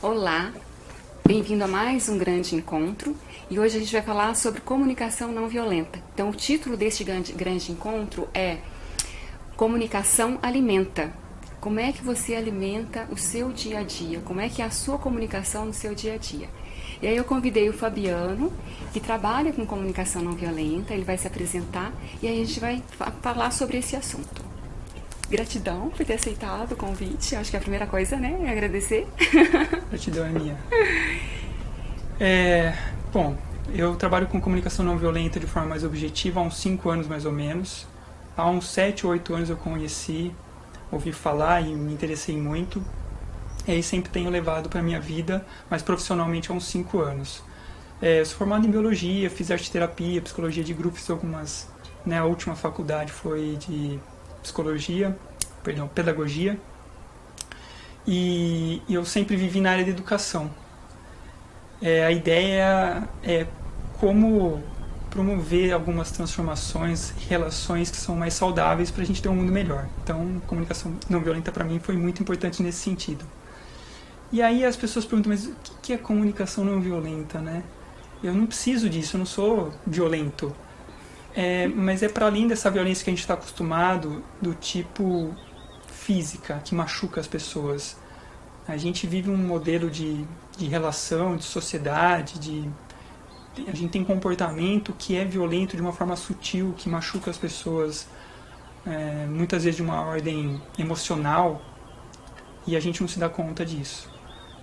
Olá, bem-vindo a mais um grande encontro e hoje a gente vai falar sobre comunicação não violenta. Então, o título deste grande encontro é Comunicação Alimenta. Como é que você alimenta o seu dia a dia? Como é que é a sua comunicação no seu dia a dia? E aí eu convidei o Fabiano, que trabalha com comunicação não violenta, ele vai se apresentar e aí a gente vai falar sobre esse assunto. Gratidão por ter aceitado o convite. Acho que é a primeira coisa, né? É agradecer. Gratidão é minha. Bom, eu trabalho com comunicação não violenta de forma mais objetiva há uns 5 anos mais ou menos. Há uns 7 ou 8 anos eu conheci, ouvi falar e me interessei muito. E aí sempre tenho levado para a minha vida, mas profissionalmente há uns 5 anos. Eu sou formado em biologia, fiz arte terapia, psicologia de grupo, fiz algumas... A última faculdade foi de pedagogia. E eu sempre vivi na área de educação. A ideia é como promover algumas transformações, relações que são mais saudáveis para a gente ter um mundo melhor. Então, comunicação não violenta para mim foi muito importante nesse sentido. E aí as pessoas perguntam, mas o que é comunicação não violenta, né? Eu não preciso disso, eu não sou violento. Mas é para além dessa violência que a gente está acostumado, do tipo física, que machuca as pessoas. A gente vive um modelo de relação, de sociedade, a gente tem comportamento que é violento de uma forma sutil, que machuca as pessoas, muitas vezes de uma ordem emocional, e a gente não se dá conta disso.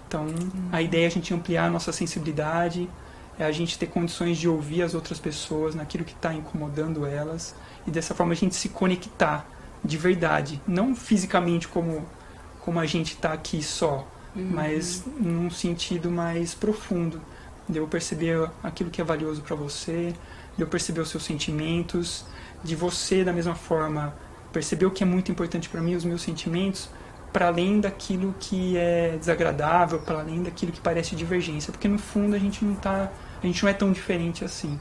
Então, a ideia é a gente ampliar a nossa sensibilidade, é a gente ter condições de ouvir as outras pessoas naquilo que está incomodando elas, e dessa forma a gente se conectar de verdade, não fisicamente como a gente está aqui só, mas num sentido mais profundo, de eu perceber aquilo que é valioso para você, de eu perceber os seus sentimentos, de você, da mesma forma, perceber o que é muito importante para mim, os meus sentimentos, para além daquilo que é desagradável, para além daquilo que parece divergência, porque no fundo a gente não é tão diferente assim.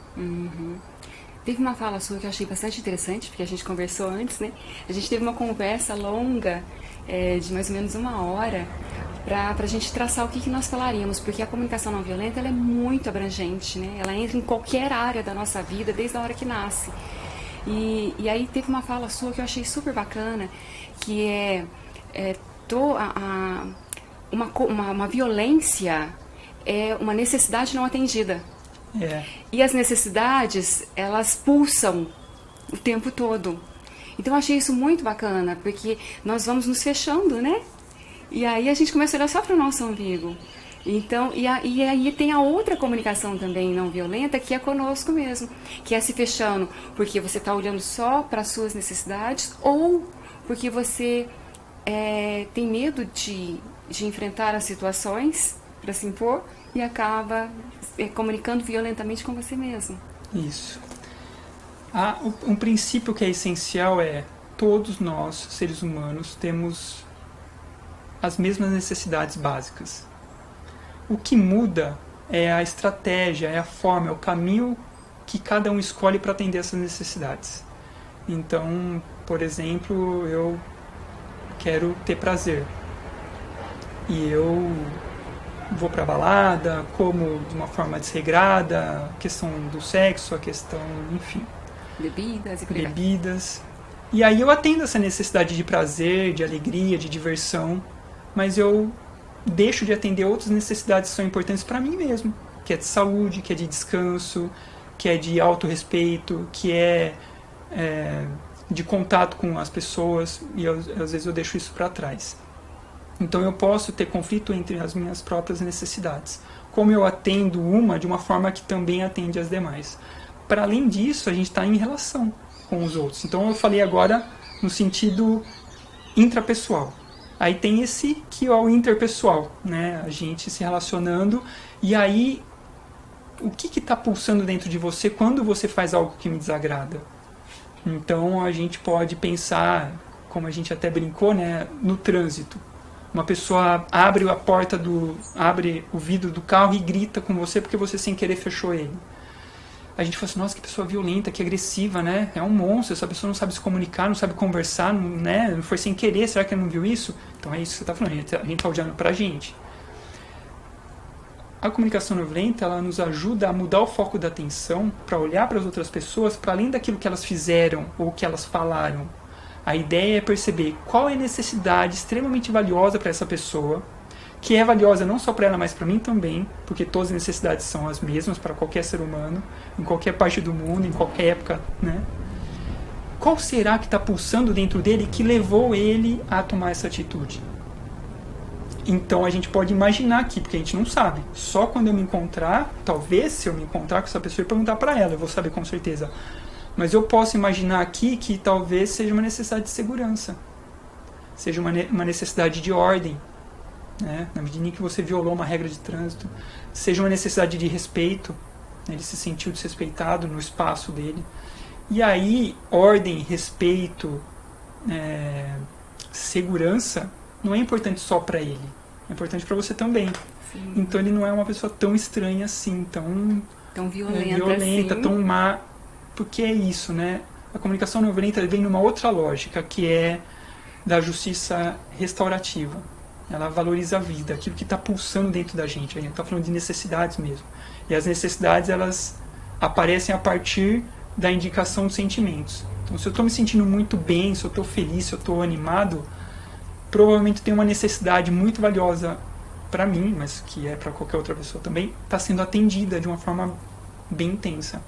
Teve uma fala sua que eu achei bastante interessante, porque a gente conversou antes, né? A gente teve uma conversa longa, de mais ou menos 1 hora, para a gente traçar o que nós falaríamos, porque a comunicação não violenta ela é muito abrangente, né? Ela entra em qualquer área da nossa vida, desde a hora que nasce. E aí teve uma fala sua que eu achei super bacana, que uma violência é uma necessidade não atendida. E as necessidades, elas pulsam o tempo todo. Então eu achei isso muito bacana, porque nós vamos nos fechando, né? E aí a gente começa a olhar só para o nosso umbigo. Então, e aí tem a outra comunicação também não violenta, que é conosco mesmo, que é se fechando porque você está olhando só para as suas necessidades ou porque você tem medo de enfrentar as situações para se impor e acaba comunicando violentamente com você mesmo. Isso. Um princípio que é essencial é: todos nós, seres humanos, temos as mesmas necessidades básicas. O que muda é a estratégia, é a forma, é o caminho que cada um escolhe para atender essas necessidades. Então, por exemplo, eu quero ter prazer. E eu vou pra balada, como de uma forma desregrada, a questão do sexo, a questão, enfim, Bebidas e por aí vai. bebidas. E aí eu atendo essa necessidade de prazer, de alegria, de diversão, mas eu deixo de atender outras necessidades que são importantes para mim mesmo, que é de saúde, que é de descanso, que é de autorrespeito, que é de contato com as pessoas, e às vezes eu deixo isso para trás. Então eu posso ter conflito entre as minhas próprias necessidades. Como eu atendo uma de uma forma que também atende as demais. Para além disso, a gente está em relação com os outros. Então eu falei agora no sentido intrapessoal. Aí tem esse que é o interpessoal, né? A gente se relacionando. E aí, o que está pulsando dentro de você quando você faz algo que me desagrada? Então a gente pode pensar, como a gente até brincou, né, no trânsito. Uma pessoa abre o vidro do carro e grita com você porque você sem querer fechou ele. A gente fala assim, nossa, que pessoa violenta, que agressiva, né? É um monstro, essa pessoa não sabe se comunicar, não sabe conversar, não, né? Não foi sem querer, será que ela não viu isso? Então é isso que você está falando, a gente está olhando pra gente. a comunicação não violenta, ela nos ajuda a mudar o foco da atenção para olhar para as outras pessoas para além daquilo que elas fizeram ou que elas falaram. A ideia é perceber qual é a necessidade extremamente valiosa para essa pessoa, que é valiosa não só para ela, mas para mim também, porque todas as necessidades são as mesmas para qualquer ser humano, em qualquer parte do mundo, em qualquer época, né? Qual será que está pulsando dentro dele que levou ele a tomar essa atitude? Então a gente pode imaginar aqui, porque a gente não sabe. Só quando eu me encontrar, talvez se eu me encontrar com essa pessoa e perguntar para ela, eu vou saber com certeza. Mas eu posso imaginar aqui que talvez seja uma necessidade de segurança, seja uma necessidade de ordem, né? Na medida em que você violou uma regra de trânsito, seja uma necessidade de respeito, né? Ele se sentiu desrespeitado no espaço dele. E aí, ordem, respeito, segurança, não é importante só para ele, é importante para você também. Sim. Então ele não é uma pessoa tão estranha assim, tão violenta assim. Tão má, porque é isso, né? A comunicação não violenta vem numa outra lógica, que é da justiça restaurativa. Ela valoriza a vida, aquilo que está pulsando dentro da gente. A gente está falando de necessidades mesmo. E as necessidades, elas aparecem a partir da indicação dos sentimentos. Então, se eu estou me sentindo muito bem, se eu estou feliz, se eu estou animado, provavelmente tem uma necessidade muito valiosa para mim, mas que é para qualquer outra pessoa também, está sendo atendida de uma forma bem intensa.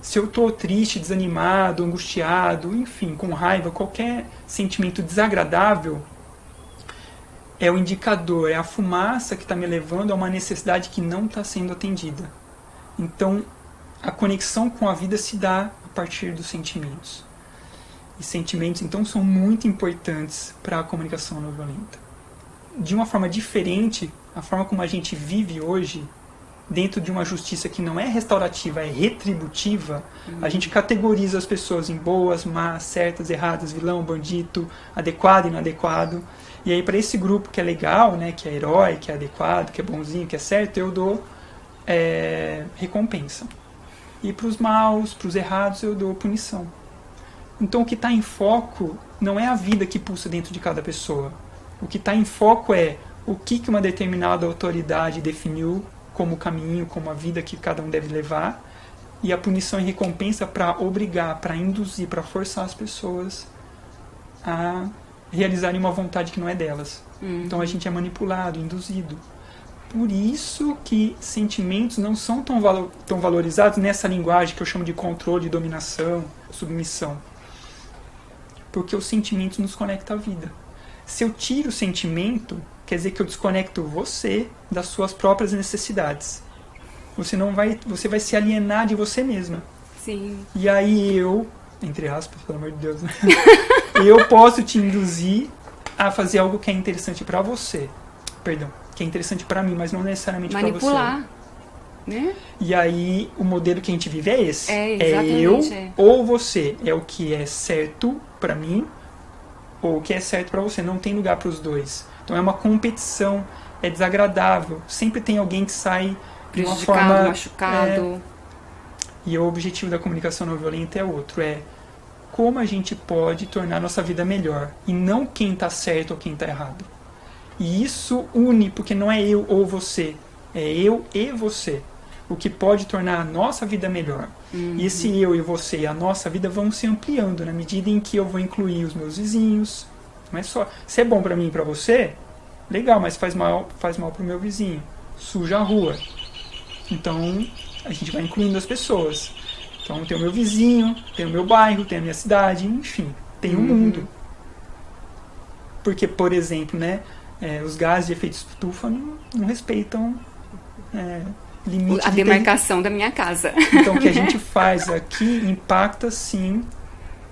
Se eu estou triste, desanimado, angustiado, enfim, com raiva, qualquer sentimento desagradável, é o indicador, é a fumaça que está me levando a uma necessidade que não está sendo atendida. Então, a conexão com a vida se dá a partir dos sentimentos. E sentimentos, então, são muito importantes para a comunicação não violenta. De uma forma diferente, a forma como a gente vive hoje, dentro de uma justiça que não é restaurativa, é retributiva, a gente categoriza as pessoas em boas, más, certas, erradas, vilão, bandido, adequado e inadequado. E aí, para esse grupo que é legal, né, que é herói, que é adequado, que é bonzinho, que é certo, eu dou recompensa. E para os maus, para os errados, eu dou punição. Então, o que está em foco não é a vida que pulsa dentro de cada pessoa. O que está em foco é o que uma determinada autoridade definiu como caminho, como a vida que cada um deve levar, e a punição e recompensa para obrigar, para induzir, para forçar as pessoas a realizarem uma vontade que não é delas. Então a gente é manipulado, induzido. Por isso que sentimentos não são tão valorizados nessa linguagem que eu chamo de controle, dominação, submissão. Porque os sentimentos nos conectam à vida. Se eu tiro o sentimento, quer dizer que eu desconecto você das suas próprias necessidades. Você vai se alienar de você mesma. Sim. E aí eu, entre aspas, pelo amor de Deus, né? Eu posso te induzir a fazer algo que é interessante para você. Perdão, que é interessante para mim, mas não necessariamente para você. Manipular, né? E aí o modelo que a gente vive é esse. Exatamente, eu ou você. É o que é certo para mim ou o que é certo para você. Não tem lugar para os dois. Então é uma competição, é desagradável. Sempre tem alguém que sai de uma forma machucado. E o objetivo da comunicação não violenta é outro, é como a gente pode tornar a nossa vida melhor, e não quem está certo ou quem está errado. E isso une, porque não é eu ou você, é eu e você, o que pode tornar a nossa vida melhor. E esse eu e você e a nossa vida vão se ampliando na medida em que eu vou incluir os meus vizinhos. Não é só, se é bom para mim e para você, legal, mas faz mal para o meu vizinho, suja a rua. Então a gente vai incluindo as pessoas. Então tem o meu vizinho, tem o meu bairro, tem a minha cidade, enfim, tem o mundo. Porque, por exemplo, né, os gases de efeito estufa não respeitam limite a demarcação da minha casa. Então o que a gente faz aqui impacta sim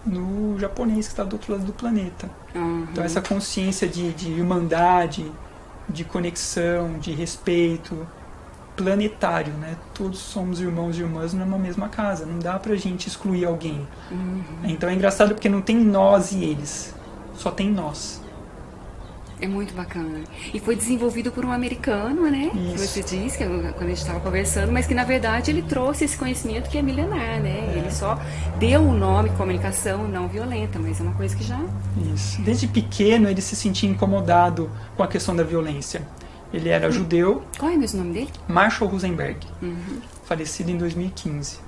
no japonês que está do outro lado do planeta. Então essa consciência de irmandade, de conexão, de respeito planetário, né? Todos somos irmãos e irmãs numa mesma casa, não dá pra gente excluir alguém. Então é engraçado porque não tem nós e eles, só tem nós. É muito bacana. E foi desenvolvido por um americano, né? Que você disse, que quando a gente estava conversando, mas que na verdade ele trouxe esse conhecimento que é milenar, né? Ele só deu o nome comunicação não violenta, mas é uma coisa que já... Isso. Desde pequeno ele se sentia incomodado com a questão da violência. Ele era judeu. Qual é mesmo o nome dele? Marshall Rosenberg, falecido em 2015.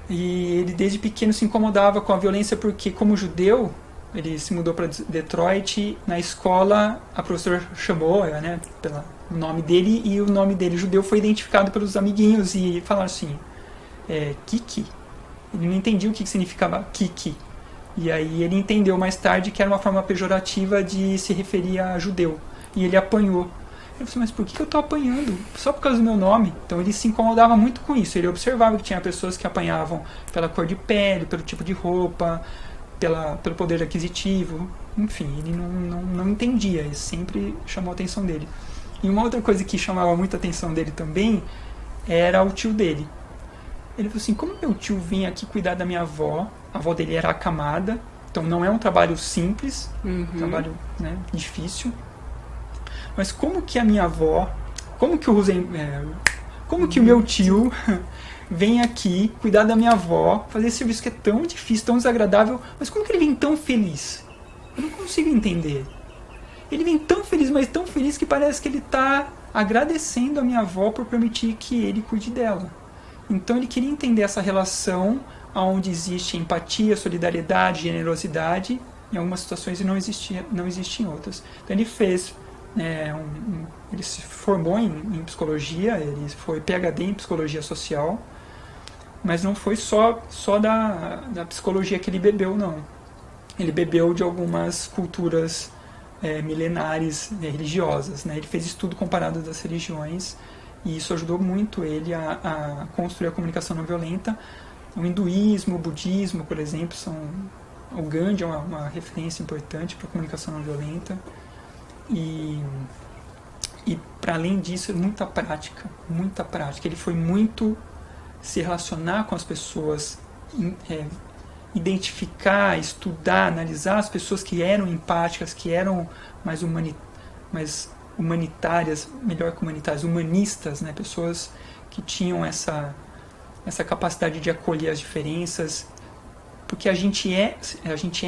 E ele desde pequeno se incomodava com a violência porque, como judeu, ele se mudou para Detroit. Na escola, a professora chamou, né, pelo nome dele, e o nome dele, judeu, foi identificado pelos amiguinhos e falaram assim, Kiki. Ele não entendia o que significava Kiki. E aí ele entendeu mais tarde que era uma forma pejorativa de se referir a judeu. E ele apanhou. Ele falou assim, mas por que eu estou apanhando? Só por causa do meu nome? Então ele se incomodava muito com isso. Ele observava que tinha pessoas que apanhavam pela cor de pele, pelo tipo de roupa, pelo poder aquisitivo. Enfim, ele não entendia. Isso sempre chamou a atenção dele. E uma outra coisa que chamava muito a atenção dele também era o tio dele. Ele falou assim, como meu tio vem aqui cuidar da minha avó? A avó dele era acamada, então não é um trabalho simples, um trabalho, né, difícil. Mas como que a minha avó, como que o meu tio vem aqui cuidar da minha avó, fazer esse serviço que é tão difícil, tão desagradável, mas como que ele vem tão feliz? Eu não consigo entender. Ele vem tão feliz, mas tão feliz que parece que ele está agradecendo a minha avó por permitir que ele cuide dela. Então ele queria entender essa relação onde existe empatia, solidariedade, generosidade em algumas situações e não existe em outras. Então ele fez, ele se formou em psicologia, ele foi PhD em psicologia social, mas não foi só da psicologia que ele bebeu, não. Ele bebeu de algumas culturas milenares, religiosas, né? Ele fez estudo comparado das religiões e isso ajudou muito ele a construir a comunicação não violenta. O hinduísmo, o budismo, por exemplo, o Gandhi é uma referência importante para a comunicação não violenta. E para além disso, muita prática. Ele foi muito se relacionar com as pessoas, identificar, estudar, analisar as pessoas que eram empáticas, que eram mais humanitárias, melhor que humanitárias, humanistas, né? Pessoas que tinham essa capacidade de acolher as diferenças, porque a gente é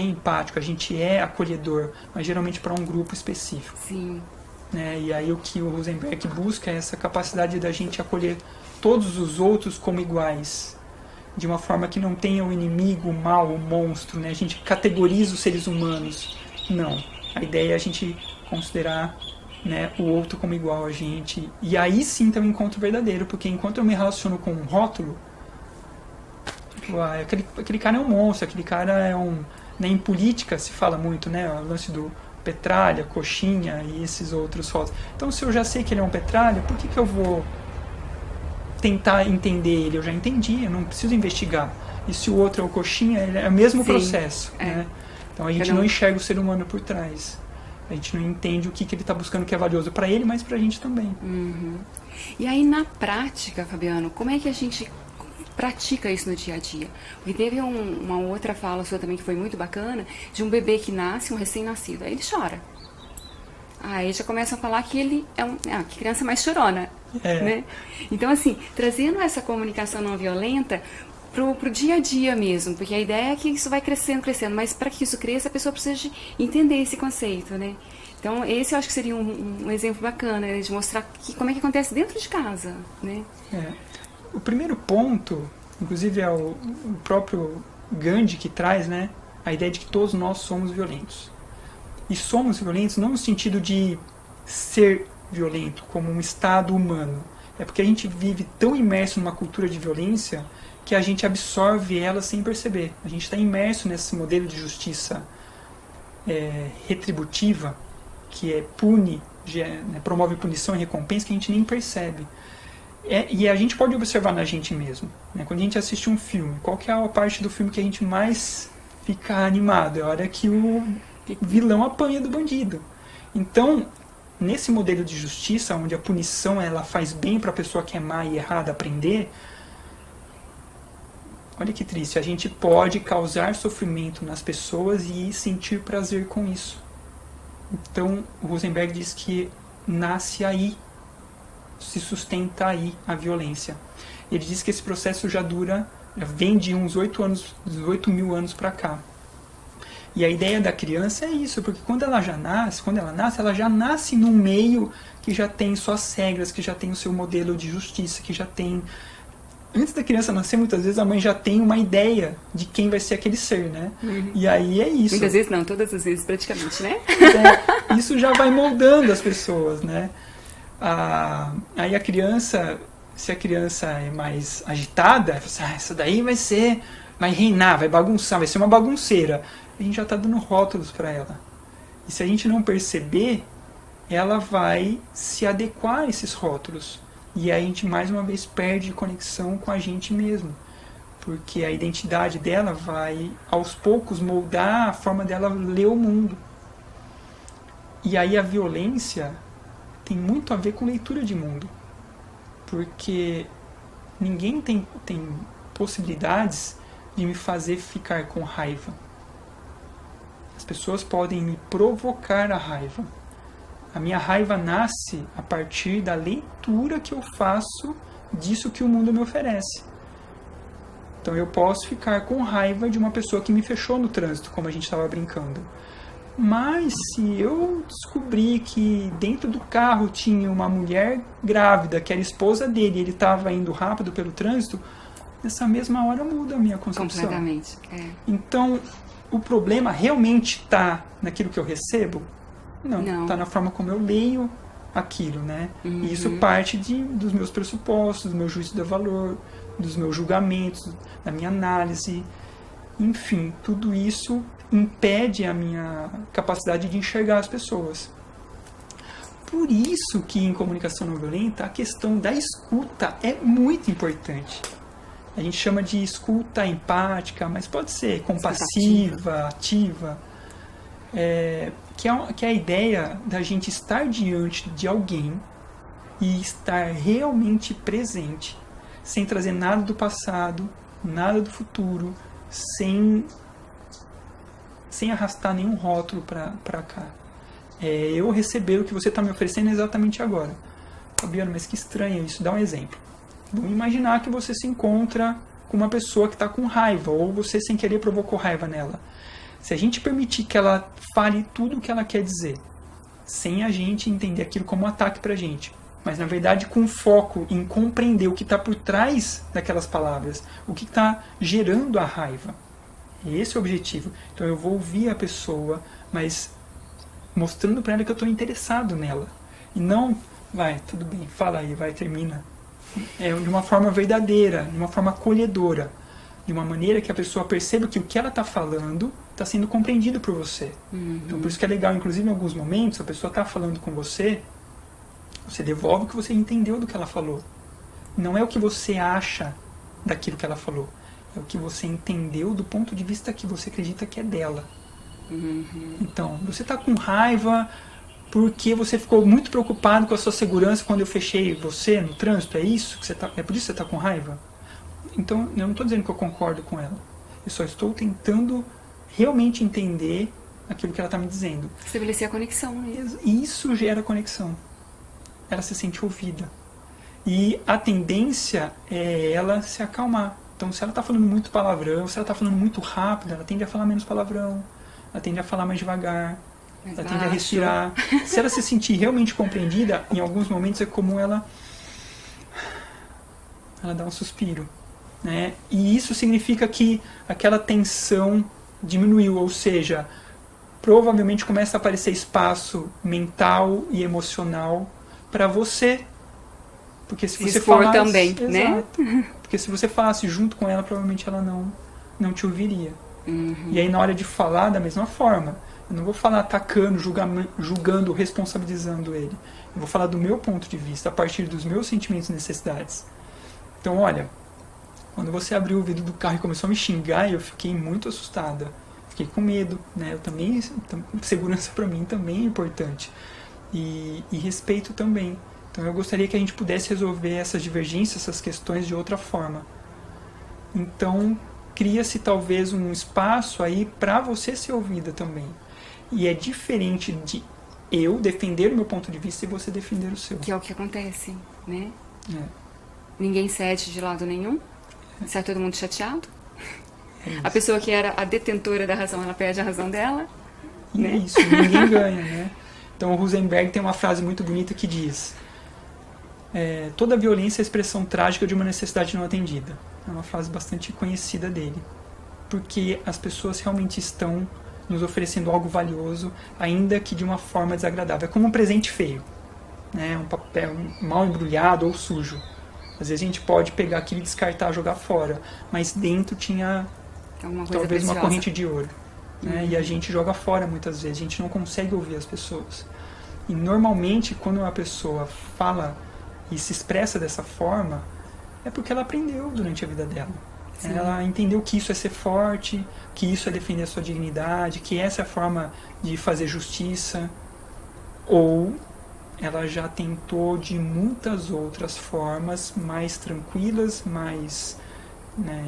empático, a gente é acolhedor, mas geralmente para um grupo específico. Sim. Né? E aí o que o Rosenberg busca é essa capacidade da gente acolher todos os outros como iguais, de uma forma que não tenha o inimigo, o mal, o monstro, né? A gente categoriza os seres humanos. Não. A ideia é a gente considerar, né, o outro como igual a gente. E aí sim tem um encontro verdadeiro, porque enquanto eu me relaciono com um rótulo, tipo, aquele cara é um monstro, aquele cara é um... Né, em política se fala muito, né, o lance do Petralha, Coxinha e esses outros rótulos. Então se eu já sei que ele é um Petralha, por que eu vou tentar entender ele? Eu já entendi, eu não preciso investigar. E se o outro é o Coxinha, é o mesmo processo. Né? Então a gente não enxerga o ser humano por trás. A gente não entende o que ele está buscando que é valioso para ele, mas para a gente também. E aí, na prática, Fabiano, como é que a gente pratica isso no dia a dia? Porque teve uma outra fala sua também que foi muito bacana, de um bebê que nasce, um recém-nascido, aí ele chora. Aí já começam a falar que ele é que criança mais chorona. Né? Então, assim, trazendo essa comunicação não violenta pro dia a dia mesmo, porque a ideia é que isso vai crescendo, mas para que isso cresça, a pessoa precisa de entender esse conceito, né? Então, esse eu acho que seria um exemplo bacana, né, de mostrar como é que acontece dentro de casa, né? O primeiro ponto, inclusive é o próprio Gandhi que traz, né, a ideia de que todos nós somos violentos. E somos violentos não no sentido de ser violento, como um estado humano. É porque a gente vive tão imerso numa cultura de violência que a gente absorve ela sem perceber. A gente está imerso nesse modelo de justiça retributiva, que pune, promove punição e recompensa, que a gente nem percebe. E a gente pode observar na gente mesmo. Né? Quando a gente assiste um filme, qual que é a parte do filme que a gente mais fica animado? É a hora que o vilão apanha do bandido. Então, nesse modelo de justiça, onde a punição ela faz bem para a pessoa que é má e errada aprender, olha que triste, a gente pode causar sofrimento nas pessoas e sentir prazer com isso. Então, o Rosenberg diz que nasce aí, se sustenta aí a violência. Ele diz que esse processo já vem de uns 8 mil anos para cá. E a ideia da criança é isso, porque quando ela já nasce num meio que já tem suas regras, que já tem o seu modelo de justiça, que já tem... Antes da criança nascer, muitas vezes a mãe já tem uma ideia de quem vai ser aquele ser, né? E aí é isso. Muitas vezes não, todas as vezes praticamente, né? Isso já vai moldando as pessoas, né? Aí a criança, se a criança é mais agitada, essa daí vai reinar, vai bagunçar, vai ser uma bagunceira. A gente já está dando rótulos para ela. E se a gente não perceber, ela vai se adequar a esses rótulos. E aí a gente mais uma vez perde conexão com a gente mesmo. Porque a identidade dela vai aos poucos moldar a forma dela ler o mundo. E aí a violência tem muito a ver com leitura de mundo. Porque ninguém tem possibilidades de me fazer ficar com raiva. As pessoas podem me provocar a raiva. A minha raiva nasce a partir da leitura que eu faço disso que o mundo me oferece. Então eu posso ficar com raiva de uma pessoa que me fechou no trânsito, como a gente estava brincando. Mas se eu descobrir que dentro do carro tinha uma mulher grávida, que era esposa dele, e ele estava indo rápido pelo trânsito, nessa mesma hora muda a minha concepção. Completamente. Então, o problema realmente está naquilo que eu recebo? Não. Está na forma como eu leio aquilo, né? E isso parte dos meus pressupostos, do meu juízo de valor, dos meus julgamentos, da minha análise. Enfim, tudo isso impede a minha capacidade de enxergar as pessoas. Por isso que em comunicação não violenta a questão da escuta é muito importante. A gente chama de escuta empática, mas pode ser compassiva, ativa. Que é a ideia da gente estar diante de alguém e estar realmente presente, sem trazer nada do passado, nada do futuro, sem arrastar nenhum rótulo para cá. Eu receber o que você está me oferecendo exatamente agora. Fabiano, mas que estranho isso. Dá um exemplo. Vamos imaginar que você se encontra com uma pessoa que está com raiva, ou você sem querer provocou raiva nela. Se a gente permitir que ela fale tudo o que ela quer dizer, sem a gente entender aquilo como um ataque pra gente, mas na verdade com foco em compreender o que está por trás daquelas palavras, o que está gerando a raiva. Esse é o objetivo. Então eu vou ouvir a pessoa, mas mostrando para ela que eu estou interessado nela. E não, vai, tudo bem, fala aí, vai, termina. De uma forma verdadeira, de uma forma acolhedora. De uma maneira que a pessoa perceba que o que ela está falando está sendo compreendido por você. Então por isso que é legal, inclusive em alguns momentos, a pessoa está falando com você, você devolve o que você entendeu do que ela falou. Não é o que você acha daquilo que ela falou. É o que você entendeu do ponto de vista que você acredita que é dela. Então, você está com raiva porque você ficou muito preocupado com a sua segurança quando eu fechei você no trânsito. É isso que você tá, é por isso que você está com raiva? Então, eu não estou dizendo que eu concordo com ela. Eu só estou tentando realmente entender aquilo que ela está me dizendo. Estabelecer a conexão. E isso gera conexão. Ela se sente ouvida. E a tendência é ela se acalmar. Então, se ela está falando muito palavrão, se ela está falando muito rápido, ela tende a falar menos palavrão. Ela tende a falar mais devagar. Ela tende a respirar. Se ela se sentir realmente compreendida, em alguns momentos é comum ela dar um suspiro. Né? E isso significa que aquela tensão diminuiu, ou seja, provavelmente começa a aparecer espaço mental e emocional para você. Porque se você falasse também, exato, né? Porque se você falasse junto com ela, provavelmente ela não te ouviria. E aí na hora de falar, da mesma forma, eu não vou falar atacando, julgando, responsabilizando ele. Eu vou falar do meu ponto de vista, a partir dos meus sentimentos e necessidades. Então, olha, quando você abriu o vidro do carro e começou a me xingar, eu fiquei muito assustada. Fiquei com medo, né? Eu também, segurança para mim também é importante. E respeito também. Então eu gostaria que a gente pudesse resolver essas divergências, essas questões de outra forma. Então cria-se talvez um espaço aí para você ser ouvida também. E é diferente de eu defender o meu ponto de vista e você defender o seu. Que é o que acontece, né? Ninguém cede de lado nenhum. Sai todo mundo chateado. A pessoa que era a detentora da razão, ela perde a razão dela. E né? é isso, ninguém ganha, né? Então o Rosenberg tem uma frase muito bonita que diz: toda violência é a expressão trágica de uma necessidade não atendida. É uma frase bastante conhecida dele. Porque as pessoas realmente estão nos oferecendo algo valioso, ainda que de uma forma desagradável. É como um presente feio, né? Um papel mal embrulhado ou sujo. Às vezes a gente pode pegar aquilo e descartar, jogar fora, mas dentro tinha talvez preciosa. Uma corrente de ouro. Né? E a gente joga fora muitas vezes, a gente não consegue ouvir as pessoas. E normalmente quando uma pessoa fala e se expressa dessa forma, é porque ela aprendeu durante a vida dela. Sim. Ela entendeu que isso é ser forte, que isso é defender a sua dignidade, que essa é a forma de fazer justiça. Ou ela já tentou de muitas outras formas mais tranquilas, mais,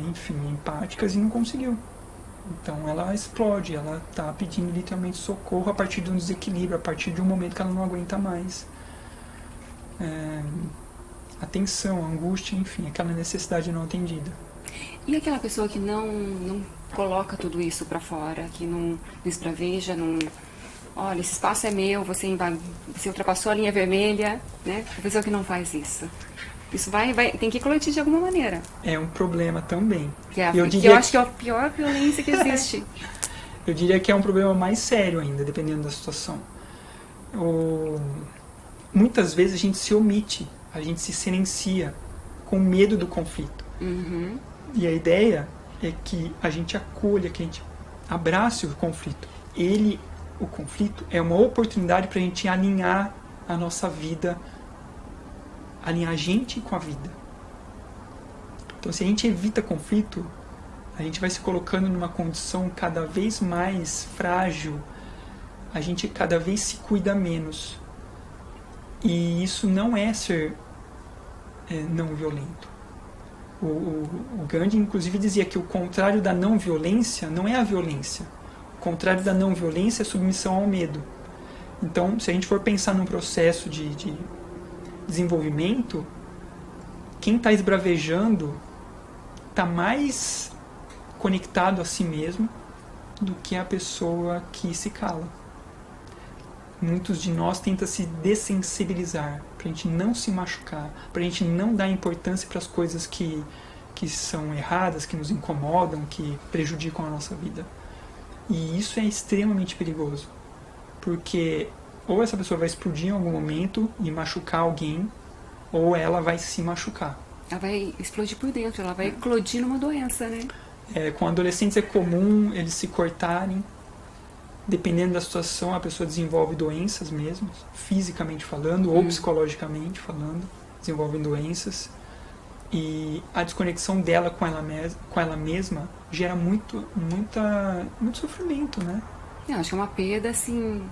enfim, empáticas e não conseguiu. Então ela explode, ela está pedindo literalmente socorro a partir de um desequilíbrio, a partir de um momento que ela não aguenta mais. A tensão, a angústia, enfim, aquela necessidade não atendida. E aquela pessoa que não coloca tudo isso para fora, que não esbraveja, não... Olha, esse espaço é meu, você ultrapassou a linha vermelha, né? A pessoa que não faz isso. Isso tem que colorir de alguma maneira. É um problema também. Eu acho que é a pior violência que existe. Eu diria que é um problema mais sério ainda, dependendo da situação. Muitas vezes a gente se omite, a gente se silencia com medo do conflito. Uhum. E a ideia é que a gente acolha, que a gente abrace o conflito. O conflito é uma oportunidade para a gente alinhar a nossa vida, alinhar a gente com a vida. Então, se a gente evita conflito, a gente vai se colocando numa condição cada vez mais frágil, a gente cada vez se cuida menos. E isso não é ser não violento. O Gandhi, inclusive, dizia que o contrário da não violência não é a violência. O contrário da não violência é submissão ao medo. Então, se a gente for pensar num processo de desenvolvimento, quem está esbravejando está mais conectado a si mesmo do que a pessoa que se cala. Muitos de nós tentam se dessensibilizar para a gente não se machucar, para a gente não dar importância para as coisas que são erradas, que nos incomodam, que prejudicam a nossa vida. E isso é extremamente perigoso, porque ou essa pessoa vai explodir em algum momento e machucar alguém, ou ela vai se machucar. Ela vai explodir por dentro, ela vai eclodir numa doença, né? Com adolescentes é comum eles se cortarem. Dependendo da situação, a pessoa desenvolve doenças mesmo, fisicamente falando, ou psicologicamente falando, desenvolvem doenças. E a desconexão dela com ela mesma gera muito sofrimento, né? Eu acho que é uma perda, assim,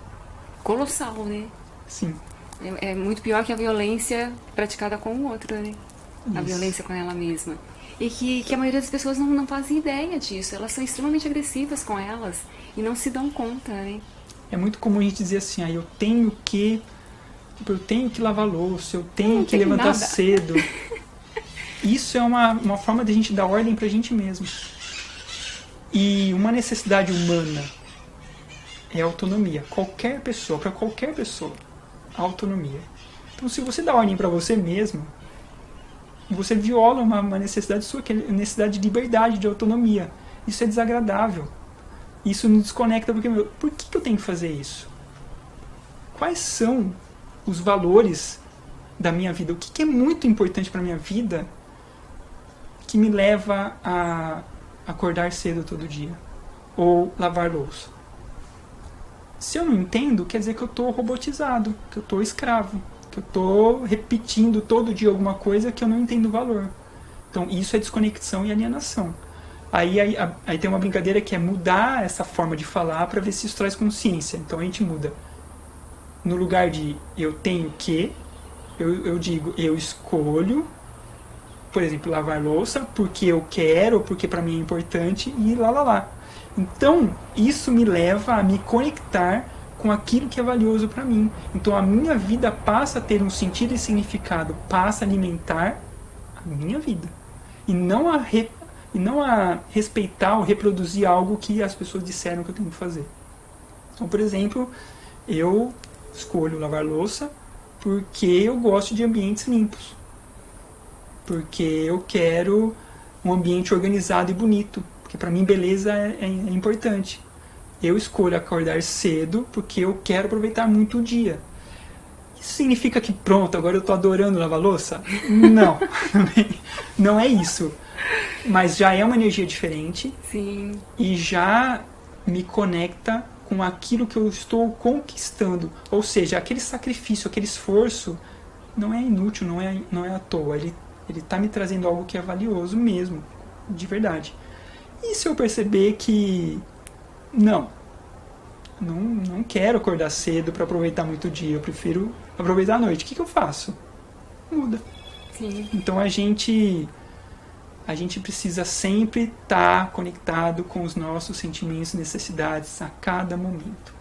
colossal, né? Sim. É muito pior que a violência praticada com o outro, né? Isso. A violência com ela mesma. E que a maioria das pessoas não fazem ideia disso. Elas são extremamente agressivas com elas e não se dão conta, né? É muito comum a gente dizer assim, eu tenho que lavar louça, eu tenho que levantar cedo. Isso é uma forma de a gente dar ordem pra gente mesmo. E uma necessidade humana é a autonomia. Para qualquer pessoa, a autonomia. Então, se você dá ordem pra você mesmo, você viola uma necessidade sua, que é a necessidade de liberdade, de autonomia. Isso é desagradável. Isso nos desconecta, porque, por que eu tenho que fazer isso? Quais são os valores da minha vida? O que é muito importante para a minha vida que me leva a acordar cedo todo dia? Ou lavar louça? Se eu não entendo, quer dizer que eu estou robotizado, que eu estou escravo, que eu estou repetindo todo dia alguma coisa que eu não entendo o valor. Então isso é desconexão e alienação. Aí tem uma brincadeira que é mudar essa forma de falar para ver se isso traz consciência. Então a gente muda. No lugar de eu tenho que, eu digo eu escolho, por exemplo, lavar louça porque eu quero, ou porque para mim é importante, e lá. Então isso me leva a me conectar com aquilo que é valioso para mim. Então a minha vida passa a ter um sentido e significado, passa a alimentar a minha vida. E e não a respeitar ou reproduzir algo que as pessoas disseram que eu tenho que fazer. Então, por exemplo, eu escolho lavar louça porque eu gosto de ambientes limpos, porque eu quero um ambiente organizado e bonito, porque para mim beleza é importante. Eu escolho acordar cedo porque eu quero aproveitar muito o dia. Isso significa que pronto, agora eu estou adorando lavar louça? Não, não é isso. Mas já é uma energia diferente. Sim. E já me conecta com aquilo que eu estou conquistando. Ou seja, aquele sacrifício, aquele esforço não é inútil, não é à toa. Ele está me trazendo algo que é valioso mesmo, de verdade. E se eu perceber que não quero acordar cedo para aproveitar muito o dia, eu prefiro aproveitar a noite, o que eu faço? Muda. Sim. Então a gente precisa sempre estar conectado com os nossos sentimentos e necessidades a cada momento.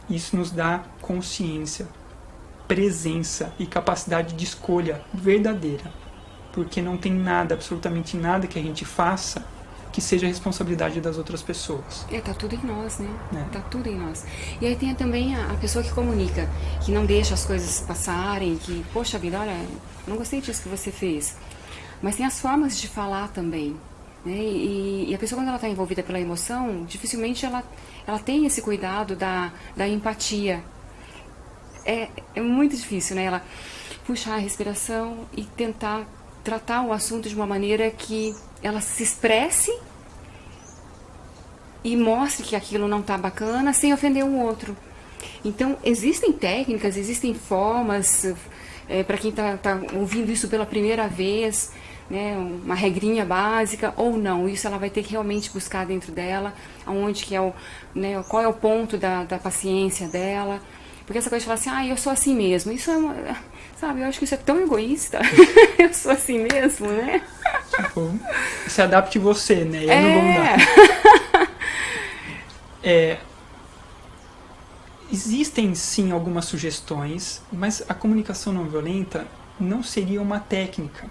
Isso nos dá consciência, presença e capacidade de escolha verdadeira. Porque não tem nada, absolutamente nada que a gente faça que seja responsabilidade das outras pessoas. Tá tudo em nós, né? Tá tudo em nós. E aí tem também a pessoa que comunica, que não deixa as coisas passarem, que, poxa vida, olha, não gostei disso que você fez. Mas tem as formas de falar também, né? E a pessoa, quando ela está envolvida pela emoção, dificilmente ela tem esse cuidado da empatia. É muito difícil, né? Ela puxar a respiração e tentar tratar o assunto de uma maneira que ela se expresse e mostre que aquilo não está bacana sem ofender o outro. Então, existem técnicas, existem formas, para quem está ouvindo isso pela primeira vez, né, uma regrinha básica, ou não, isso ela vai ter que realmente buscar dentro dela, aonde que é qual é o ponto da paciência dela. Porque essa coisa de falar assim, eu sou assim mesmo, isso é sabe, eu acho que isso é tão egoísta. Eu sou assim mesmo, né? Tipo, se adapte você, né? Eu não vou mudar. Existem sim algumas sugestões, mas a comunicação não violenta não seria uma técnica.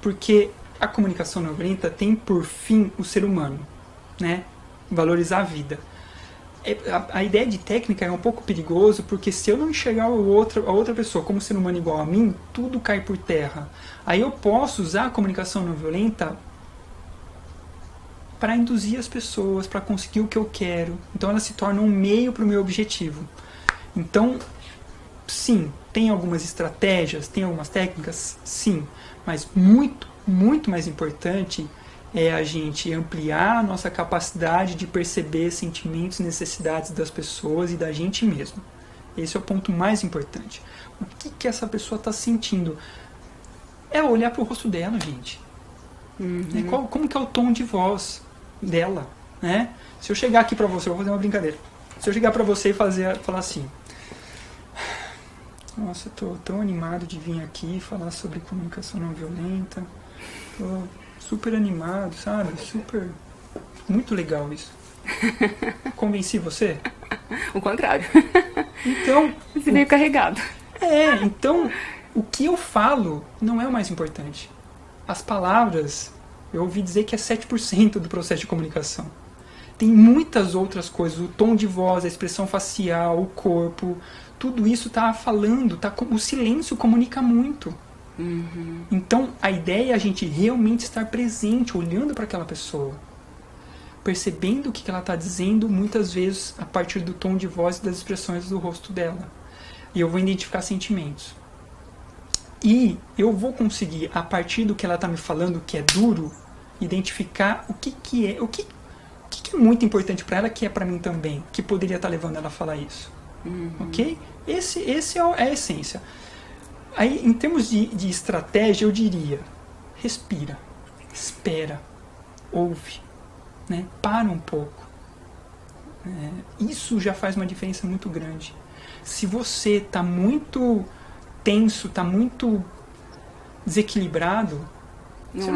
Porque a comunicação não violenta tem por fim o ser humano, né? Valorizar a vida. A ideia de técnica é um pouco perigoso, porque se eu não enxergar a outra pessoa como ser humano igual a mim, tudo cai por terra. Aí eu posso usar a comunicação não violenta para induzir as pessoas, para conseguir o que eu quero. Então ela se torna um meio para o meu objetivo. Então, sim, tem algumas estratégias, tem algumas técnicas, sim. Mas muito, muito mais importante é a gente ampliar a nossa capacidade de perceber sentimentos e necessidades das pessoas e da gente mesmo. Esse é o ponto mais importante. O que essa pessoa está sentindo? É olhar para o rosto dela, gente. Uhum. Como que é o tom de voz dela, né? Se eu chegar aqui para você, eu vou fazer uma brincadeira. Se eu chegar para você e falar assim: nossa, eu tô tão animado de vir aqui falar sobre comunicação não violenta. Tô super animado, sabe? Muito legal isso. Convenci você? O contrário. Então... Você veio carregado. Então, o que eu falo não é o mais importante. As palavras, eu ouvi dizer que é 7% do processo de comunicação. Tem muitas outras coisas, o tom de voz, a expressão facial, o corpo, tudo isso está falando, o silêncio comunica muito. Uhum. Então, a ideia é a gente realmente estar presente, olhando para aquela pessoa, percebendo o que ela está dizendo, muitas vezes a partir do tom de voz e das expressões do rosto dela. E eu vou identificar sentimentos. E eu vou conseguir, a partir do que ela está me falando, que é duro, identificar o que é muito importante para ela, que é para mim também, que poderia estar levando ela a falar isso. Uhum. Ok? Esse é a essência. Aí, em termos de estratégia, eu diria: respira, espera, ouve, né? Para um pouco. Isso já faz uma diferença muito grande. Se você está muito tenso, está muito desequilibrado, você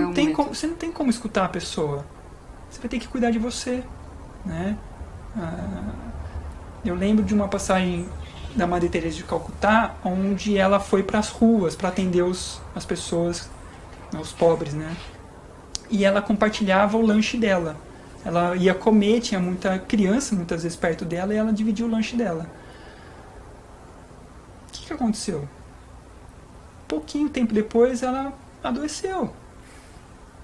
não tem como escutar a pessoa. Você vai ter que cuidar de você, né? Eu lembro de uma passagem da Madre Teresa de Calcutá, onde ela foi para as ruas para atender as pessoas, os pobres, né? e ela compartilhava o lanche dela. Ela ia comer, tinha muita criança muitas vezes perto dela, e ela dividia o lanche dela. O que aconteceu? Pouquinho tempo depois ela adoeceu.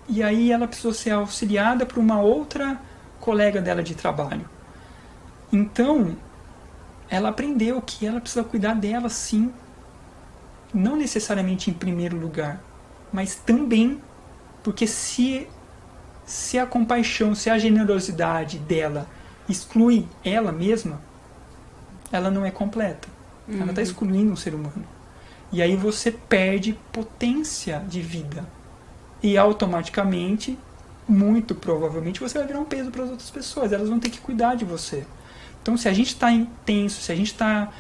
E aí ela precisou ser auxiliada por uma outra colega dela de trabalho. Então, ela aprendeu que ela precisa cuidar dela, sim, não necessariamente em primeiro lugar, mas também porque se a compaixão, se a generosidade dela exclui ela mesma, ela não é completa. Ela está excluindo um ser humano. E aí você perde potência de vida. E automaticamente, muito provavelmente, você vai virar um peso para as outras pessoas. Elas vão ter que cuidar de você. Então, se a gente está intenso, se a gente está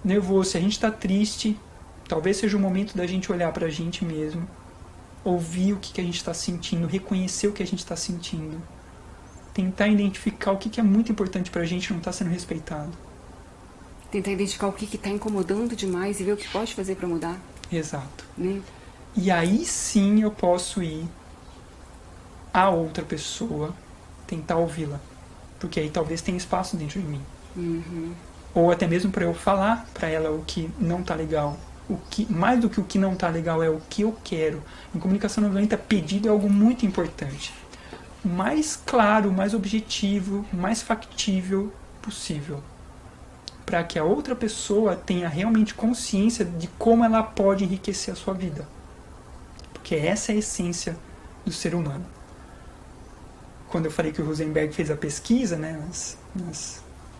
nervoso, se a gente está triste, talvez seja o momento da gente olhar para a gente mesmo, ouvir o que a gente está sentindo, reconhecer o que a gente está sentindo, tentar identificar o que é muito importante para a gente não está sendo respeitado. Tentar identificar o que está incomodando demais e ver o que pode fazer para mudar. Exato. Né? E aí sim eu posso ir a outra pessoa, tentar ouvi-la. Porque aí talvez tenha espaço dentro de mim. Ou até mesmo para eu falar para ela o que não está legal. Mais do que o que não está legal é o que eu quero. Em comunicação não violenta, pedido é algo muito importante. O mais claro, o mais objetivo, o mais factível possível. Para que a outra pessoa tenha realmente consciência de como ela pode enriquecer a sua vida. Porque essa é a essência do ser humano. Quando eu falei que o Rosenberg fez a pesquisa, né,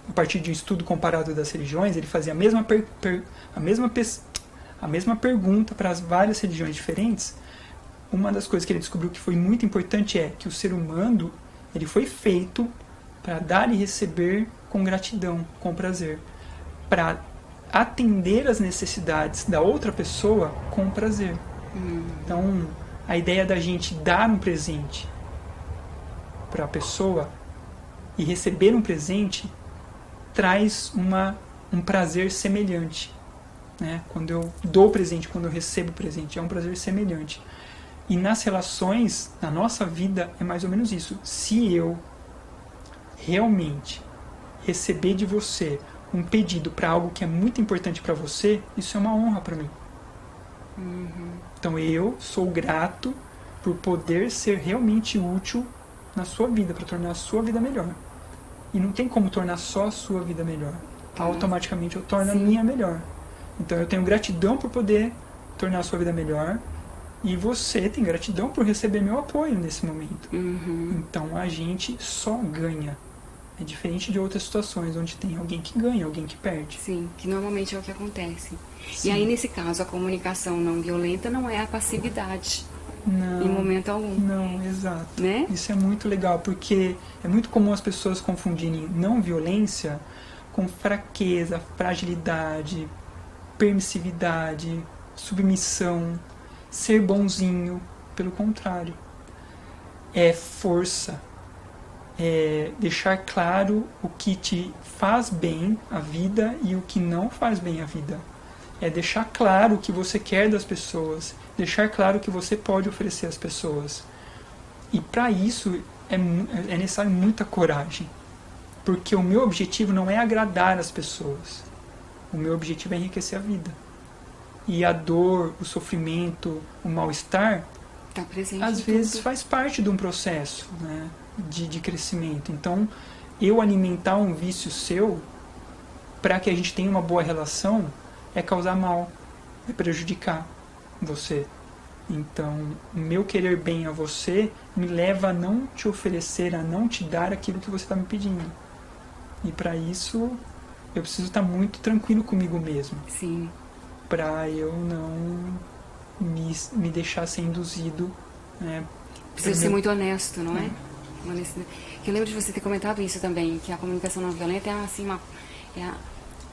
a partir de um estudo comparado das religiões, ele fazia a mesma pergunta para as várias religiões diferentes. Uma das coisas que ele descobriu que foi muito importante é que o ser humano ele foi feito para dar e receber com gratidão, com prazer, para atender as necessidades da outra pessoa com prazer. Então, a ideia da gente dar um presente para a pessoa e receber um presente traz um prazer semelhante. Né? Quando eu dou presente, quando eu recebo presente, é um prazer semelhante. E nas relações, na nossa vida, é mais ou menos isso. Se eu realmente receber de você um pedido para algo que é muito importante para você, isso é uma honra para mim. Então eu sou grato por poder ser realmente útil na sua vida, para tornar a sua vida melhor. E não tem como tornar só a sua vida melhor. Automaticamente eu torno a minha melhor. Então eu tenho gratidão por poder tornar a sua vida melhor, e você tem gratidão por receber meu apoio nesse momento. Então a gente só ganha. É diferente de outras situações onde tem alguém que ganha, alguém que perde. Sim, que normalmente é o que acontece. Sim. E aí, nesse caso, a comunicação não violenta não é a passividade. Não, em momento algum. Não, exato. Né? Isso é muito legal, porque é muito comum as pessoas confundirem não violência com fraqueza, fragilidade, permissividade, submissão, ser bonzinho. Pelo contrário. É força. É deixar claro o que te faz bem a vida e o que não faz bem a vida. É deixar claro o que você quer das pessoas, deixar claro o que você pode oferecer às pessoas. E para isso é necessário muita coragem, porque o meu objetivo não é agradar as pessoas, o meu objetivo é enriquecer a vida. E a dor, o sofrimento, o mal-estar, tá presente às vezes faz parte de um processo, né, de crescimento. Então, eu alimentar um vício seu para que a gente tenha uma boa relação é causar mal, é prejudicar você. Então, o meu querer bem a você me leva a não te oferecer, a não te dar aquilo que você está me pedindo. E para isso, eu preciso estar muito tranquilo comigo mesmo. Sim. Para eu não me deixar ser induzido. Né, precisa ser muito honesto, não é? Eu lembro de você ter comentado isso também, que a comunicação não violenta é, assim, é a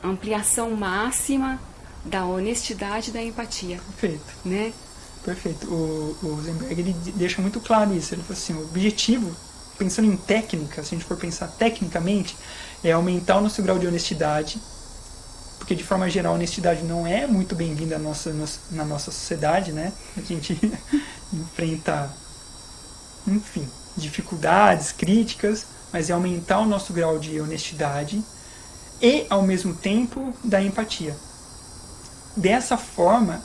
ampliação máxima da honestidade e da empatia. Perfeito. Né? Perfeito. O Rosenberg ele deixa muito claro isso. Ele fala assim, o objetivo, pensando em técnica, se a gente for pensar tecnicamente, é aumentar o nosso grau de honestidade, porque de forma geral a honestidade não é muito bem-vinda na nossa sociedade, né? A gente enfrenta enfim, dificuldades, críticas, mas é aumentar o nosso grau de honestidade e, ao mesmo tempo, da empatia. Dessa forma,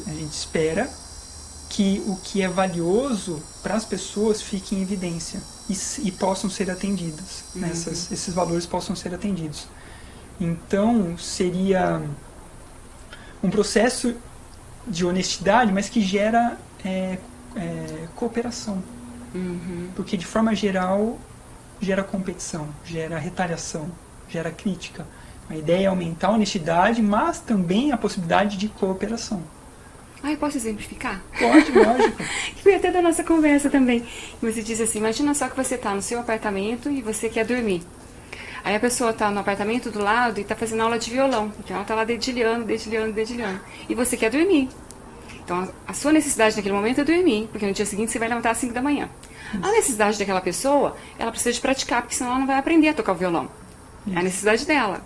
a gente espera que o que é valioso para as pessoas fique em evidência e possam ser atendidas, esses valores possam ser atendidos. Então, seria um processo de honestidade, mas que gera cooperação. Porque, de forma geral, gera competição, gera retaliação, gera crítica. A ideia é aumentar a honestidade, mas também a possibilidade de cooperação. Ah, eu posso exemplificar? Pode, lógico. Foi até da nossa conversa também. Você disse assim, imagina só que você está no seu apartamento e você quer dormir. Aí a pessoa está no apartamento do lado e está fazendo aula de violão. Então ela está lá dedilhando. E você quer dormir. Então a sua necessidade naquele momento é dormir, porque no dia seguinte você vai levantar às 5 da manhã. A necessidade daquela pessoa, ela precisa de praticar, porque senão ela não vai aprender a tocar o violão. É a necessidade dela.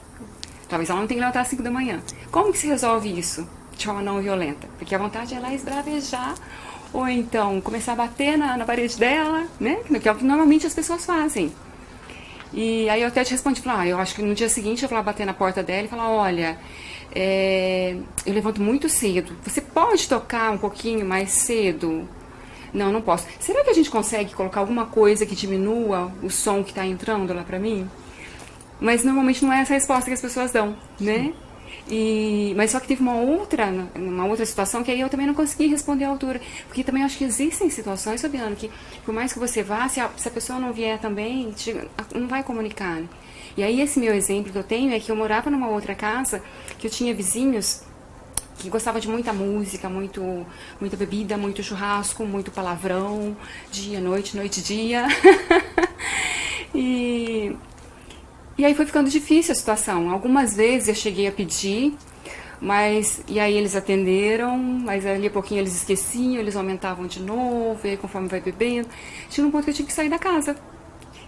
Talvez ela não tenha que levantar às 5 da manhã. Como que se resolve isso de forma não violenta? Porque a vontade é lá esbravejar, ou então começar a bater na parede dela, né? Que é o que normalmente as pessoas fazem. E aí eu até te respondi, eu acho que no dia seguinte eu vou lá bater na porta dela e falar, olha, eu levanto muito cedo, você pode tocar um pouquinho mais cedo? Não posso. Será que a gente consegue colocar alguma coisa que diminua o som que está entrando lá pra mim? Mas normalmente não é essa a resposta que as pessoas dão, né? Mas só que teve uma outra situação que aí eu também não consegui responder à altura. Porque também acho que existem situações, Fabiano, que por mais que você vá, se a pessoa não vier também, não vai comunicar. Né? E aí esse meu exemplo que eu tenho é que eu morava numa outra casa, que eu tinha vizinhos que gostavam de muita música, muita bebida, muito churrasco, muito palavrão, dia, noite, dia. E aí foi ficando difícil a situação. Algumas vezes eu cheguei a pedir, e aí eles atenderam, mas ali a pouquinho eles esqueciam, eles aumentavam de novo, e aí conforme vai bebendo, chega um ponto que eu tive que sair da casa.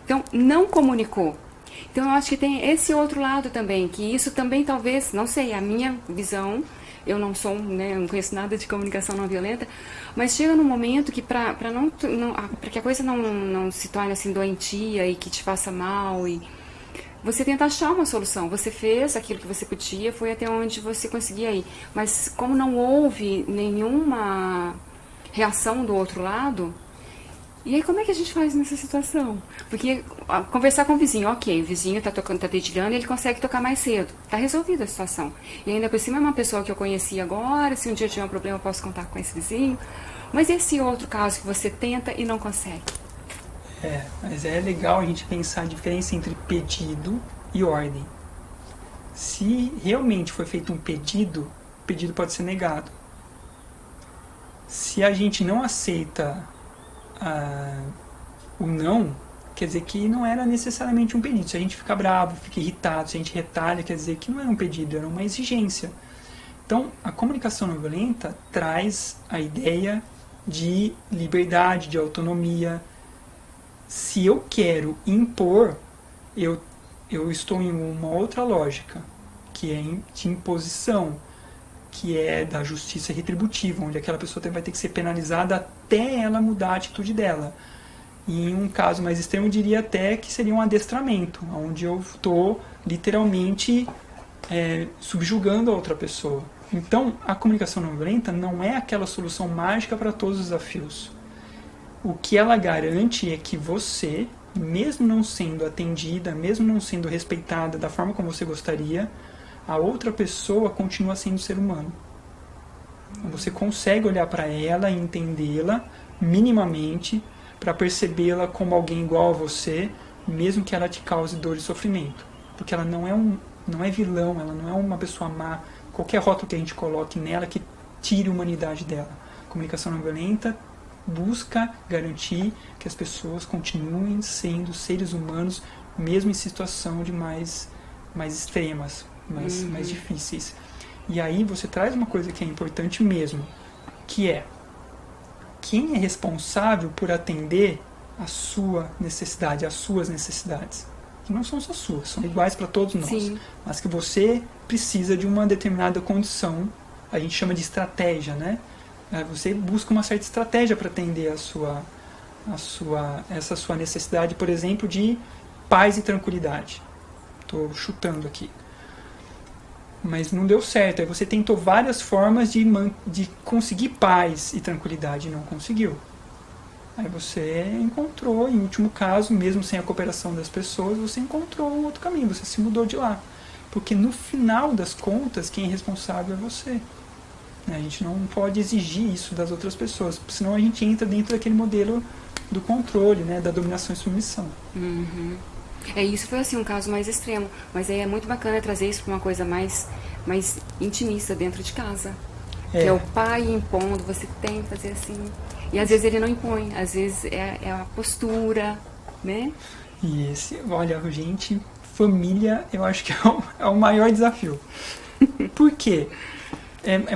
Então, não comunicou. Então, eu acho que tem esse outro lado também, que isso também talvez, não sei, a minha visão, eu não sou, né, não conheço nada de comunicação não violenta, mas chega num momento que para que a coisa não se torne assim doentia e que te faça mal e você tenta achar uma solução. Você fez aquilo que você podia, foi até onde você conseguia ir. Mas como não houve nenhuma reação do outro lado, e aí como é que a gente faz nessa situação? Porque conversar com o vizinho, ok, o vizinho está dedilhando e ele consegue tocar mais cedo. Está resolvida a situação. E ainda por cima é uma pessoa que eu conheci agora, se um dia eu tiver um problema eu posso contar com esse vizinho. Mas esse outro caso que você tenta e não consegue? Mas é legal a gente pensar a diferença entre pedido e ordem. Se realmente foi feito um pedido, o pedido pode ser negado. Se a gente não aceita o não, quer dizer que não era necessariamente um pedido. Se a gente fica bravo, fica irritado, se a gente retalha, quer dizer que não era um pedido, era uma exigência. Então, a comunicação não violenta traz a ideia de liberdade, de autonomia. Se eu quero impor, eu estou em uma outra lógica, que é de imposição, que é da justiça retributiva, onde aquela pessoa vai ter que ser penalizada até ela mudar a atitude dela. E em um caso mais extremo, eu diria até que seria um adestramento, onde eu estou literalmente subjugando a outra pessoa. Então, a comunicação não violenta não é aquela solução mágica para todos os desafios. O que ela garante é que você, mesmo não sendo atendida, mesmo não sendo respeitada da forma como você gostaria, a outra pessoa continua sendo ser humano. Você consegue olhar para ela e entendê-la minimamente, para percebê-la como alguém igual a você, mesmo que ela te cause dor e sofrimento. Porque ela não é vilão, ela não é uma pessoa má. Qualquer rótulo que a gente coloque nela que tire a humanidade dela. A comunicação não violenta busca garantir que as pessoas continuem sendo seres humanos, mesmo em situação de mais extremas, mais difíceis. E aí você traz uma coisa que é importante mesmo, que é quem é responsável por atender a sua necessidade, as suas necessidades. Que não são só suas, são iguais para todos nós. Sim. Mas que você precisa de uma determinada condição, a gente chama de estratégia, né? Você busca uma certa estratégia para atender essa sua necessidade, por exemplo, de paz e tranquilidade. Estou chutando aqui. Mas não deu certo. Aí você tentou várias formas de conseguir paz e tranquilidade e não conseguiu. Aí você encontrou, em último caso, mesmo sem a cooperação das pessoas, você encontrou um outro caminho, você se mudou de lá. Porque no final das contas, quem é responsável é você. A gente não pode exigir isso das outras pessoas, senão a gente entra dentro daquele modelo do controle, né, da dominação e submissão. Uhum. Isso foi assim um caso mais extremo, mas aí é muito bacana trazer isso para uma coisa mais intimista dentro de casa. Que é o pai impondo, você tem que fazer assim. E às vezes ele não impõe, às vezes é a postura, né? E olha, gente, família eu acho que é o maior desafio. Por quê?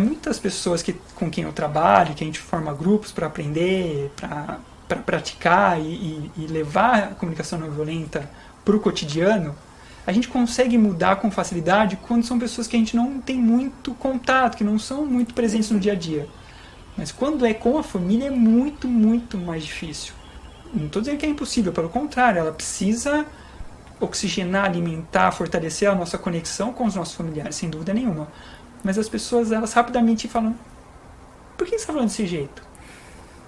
Muitas pessoas com quem eu trabalho, que a gente forma grupos para aprender, para praticar e levar a comunicação não violenta para o cotidiano, a gente consegue mudar com facilidade quando são pessoas que a gente não tem muito contato, que não são muito presentes no dia a dia. Mas quando é com a família é muito, muito mais difícil. Não estou dizendo que é impossível, pelo contrário, ela precisa oxigenar, alimentar, fortalecer a nossa conexão com os nossos familiares, sem dúvida nenhuma. Mas as pessoas, elas rapidamente falam: por que você está falando desse jeito?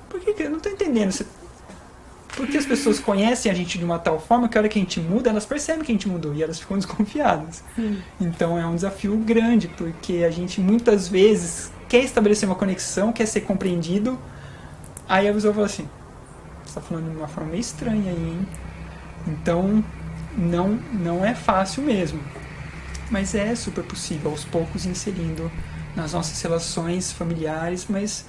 Por que eu não estou entendendo? Porque as pessoas conhecem a gente de uma tal forma que a hora que a gente muda, elas percebem que a gente mudou e elas ficam desconfiadas. Então é um desafio grande, porque a gente muitas vezes quer estabelecer uma conexão, quer ser compreendido, aí a pessoa fala assim: você está falando de uma forma meio estranha aí, hein? Então não é fácil mesmo. Mas é super possível, aos poucos, inserindo nas nossas relações familiares, mas